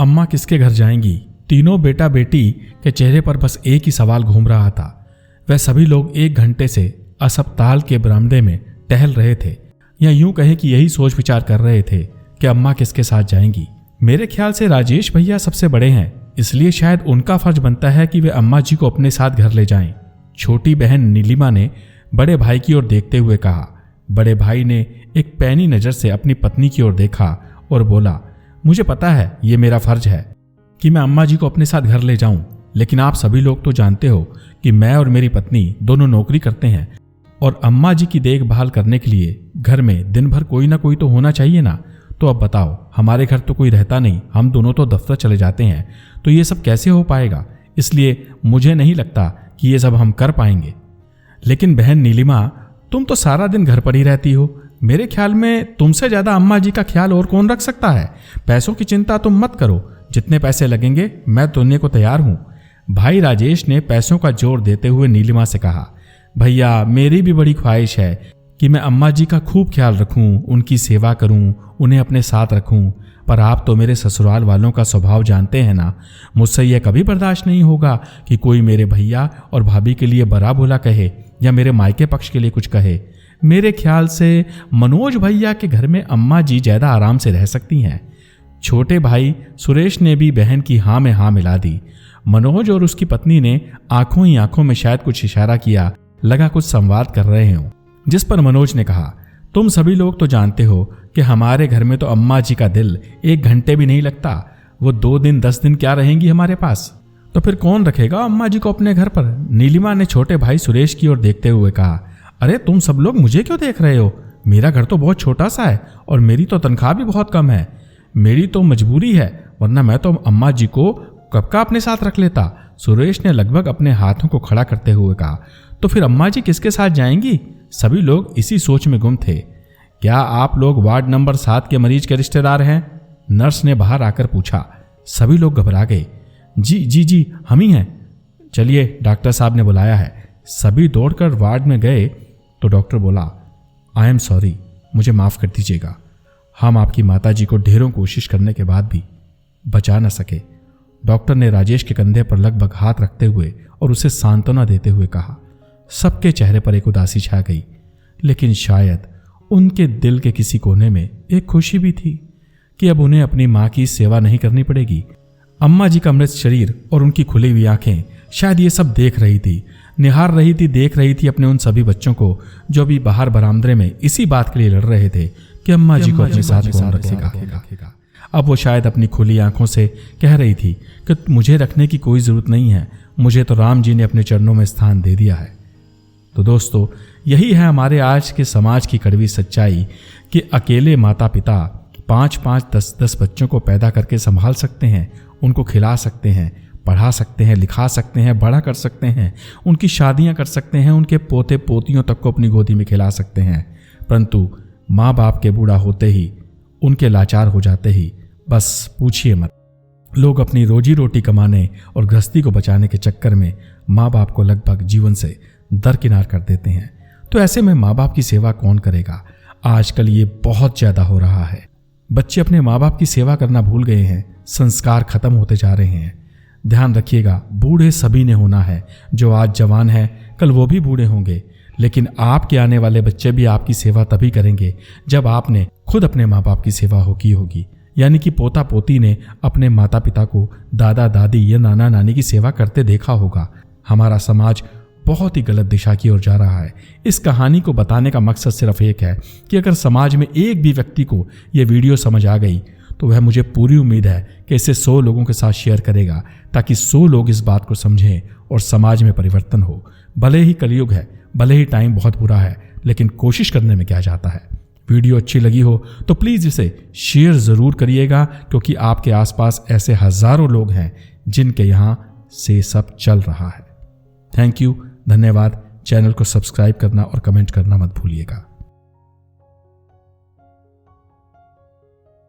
अम्मा किसके घर जाएंगी? तीनों बेटा बेटी के चेहरे पर बस एक ही सवाल घूम रहा था। वह सभी लोग 1 घंटे से अस्पताल के बरामदे में टहल रहे थे, या यूं कहे कि यही सोच विचार कर रहे थे कि अम्मा किसके साथ जाएंगी। मेरे ख्याल से राजेश भैया सबसे बड़े हैं, इसलिए शायद उनका फर्ज बनता है कि वे अम्मा जी को अपने साथ घर ले जाएं। छोटी बहन नीलिमा ने बड़े भाई की ओर देखते हुए कहा। बड़े भाई ने एक पैनी नजर से अपनी पत्नी की ओर देखा और बोला, मुझे पता है ये मेरा फर्ज है कि मैं अम्मा जी को अपने साथ घर ले जाऊं, लेकिन आप सभी लोग तो जानते हो कि मैं और मेरी पत्नी दोनों नौकरी करते हैं और अम्मा जी की देखभाल करने के लिए घर में दिन भर कोई ना कोई तो होना चाहिए ना। तो अब बताओ, हमारे घर तो कोई रहता नहीं, हम दोनों तो दफ्तर चले जाते हैं, तो ये सब कैसे हो पाएगा? इसलिए मुझे नहीं लगता कि ये सब हम कर पाएंगे। लेकिन बहन नीलिमा, तुम तो सारा दिन घर पर ही रहती हो। मेरे ख्याल में तुमसे ज्यादा अम्मा जी का ख्याल और कौन रख सकता है? पैसों की चिंता तुम मत करो, जितने पैसे लगेंगे मैं देने को तैयार हूं। भाई राजेश ने पैसों का जोर देते हुए नीलिमा से कहा, भैया मेरी भी बड़ी ख्वाहिश है कि मैं अम्मा जी का खूब ख्याल रखूं, उनकी सेवा करूं, उन्हें अपने साथ रखूं, पर आप तो मेरे ससुराल वालों का स्वभाव जानते हैं ना। मुझसे यह कभी बर्दाश्त नहीं होगा कि कोई मेरे भैया और भाभी के लिए बड़ा भला कहे या मेरे मायके पक्ष के लिए कुछ कहे। मेरे ख्याल से मनोज भैया के घर में अम्मा जी ज्यादा आराम से रह सकती हैं। छोटे भाई सुरेश ने भी बहन की हाँ में हाँ मिला दी। मनोज और उसकी पत्नी ने आंखों ही आंखों में शायद कुछ इशारा किया, लगा कुछ संवाद कर रहे हों। जिस पर मनोज ने कहा, तुम सभी लोग तो जानते हो कि हमारे घर में तो अम्मा जी का दिल 1 घंटे भी नहीं लगता। वो 2 दिन 10 दिन क्या रहेंगी हमारे पास? तो फिर कौन रखेगा अम्मा जी को अपने घर पर? नीलिमा ने छोटे भाई सुरेश की ओर देखते हुए कहा, अरे तुम सब लोग मुझे क्यों देख रहे हो? मेरा घर तो बहुत छोटा सा है और मेरी तो तनख्वाह भी बहुत कम है। मेरी तो मजबूरी है, वरना मैं तो अम्मा जी को कब का अपने साथ रख लेता। सुरेश ने लगभग अपने हाथों को खड़ा करते हुए कहा, तो फिर अम्मा जी किसके साथ जाएंगी? सभी लोग इसी सोच में गुम थे। क्या आप लोग वार्ड नंबर 7 के मरीज के रिश्तेदार हैं? नर्स ने बाहर आकर पूछा। सभी लोग घबरा गए। जी हम ही हैं। चलिए, डॉक्टर साहब ने बुलाया है। सभी दौड़कर वार्ड में गए तो डॉक्टर बोला, आई एम सॉरी, मुझे माफ कर दीजिएगा। हम आपकी माताजी को ढेरों कोशिश करने के बाद भी बचा न सके। डॉक्टर ने राजेश के कंधे पर लगभग हाथ रखते हुए और उसे सांत्वना देते हुए कहा। सबके चेहरे पर एक उदासी छा गई, लेकिन शायद उनके दिल के किसी कोने में एक खुशी भी थी कि अब उन्हें अपनी मां की सेवा नहीं करनी पड़ेगी। अम्मा जी का मृत शरीर और उनकी खुली हुई आंखें शायद ये सब देख रही थी, निहार रही थी, देख रही थी अपने उन सभी बच्चों को जो अभी बाहर बरामदे में इसी बात के लिए लड़ रहे थे कि अम्मा जी को अपने साथ कौन रखेगा। अब वो शायद अपनी खुली आंखों से कह रही थी कि मुझे रखने की कोई जरूरत नहीं है, मुझे तो राम जी ने अपने चरणों में स्थान दे दिया है। तो दोस्तों, यही है हमारे आज के समाज की कड़वी सच्चाई कि अकेले माता पिता 5-5, 10-10 बच्चों को पैदा करके संभाल सकते हैं, उनको खिला सकते हैं, पढ़ा सकते हैं, लिखा सकते हैं, बड़ा कर सकते हैं, उनकी शादियां कर सकते हैं, उनके पोते पोतियों तक को अपनी गोदी में खिला सकते हैं, परंतु माँ बाप के बूढ़ा होते ही, उनके लाचार हो जाते ही बस पूछिए मत। लोग अपनी रोजी रोटी कमाने और गृहस्थी को बचाने के चक्कर में माँ बाप को लगभग जीवन से दरकिनार कर देते हैं। तो ऐसे में माँ बाप की सेवा कौन करेगा? आजकल ये बहुत ज्यादा हो रहा है। बच्चे अपने माँ बाप की सेवा करना भूल गए हैं, संस्कार खत्म होते जा रहे हैं। ध्यान रखिएगा, बूढ़े सभी ने होना है। जो आज जवान है कल वो भी बूढ़े होंगे, लेकिन आपके आने वाले बच्चे भी आपकी सेवा तभी करेंगे जब आपने खुद अपने माँ बाप की सेवा होगी। यानी कि पोता पोती ने अपने माता पिता को दादा दादी या नाना नानी की सेवा करते देखा होगा। हमारा समाज बहुत ही गलत दिशा की ओर जा रहा है। इस कहानी को बताने का मकसद सिर्फ एक है कि अगर समाज में एक भी व्यक्ति को यह वीडियो समझ आ गई तो वह, मुझे पूरी उम्मीद है कि इसे 100 लोगों के साथ शेयर करेगा, ताकि 100 लोग इस बात को समझें और समाज में परिवर्तन हो। भले ही कलयुग है, भले ही टाइम बहुत बुरा है, लेकिन कोशिश करने में क्या जाता है। वीडियो अच्छी लगी हो तो प्लीज़ इसे शेयर ज़रूर करिएगा, क्योंकि आपके आसपास ऐसे हज़ारों लोग हैं जिनके यहाँ से सब चल रहा है। थैंक यू, धन्यवाद। चैनल को सब्सक्राइब करना और कमेंट करना मत भूलिएगा।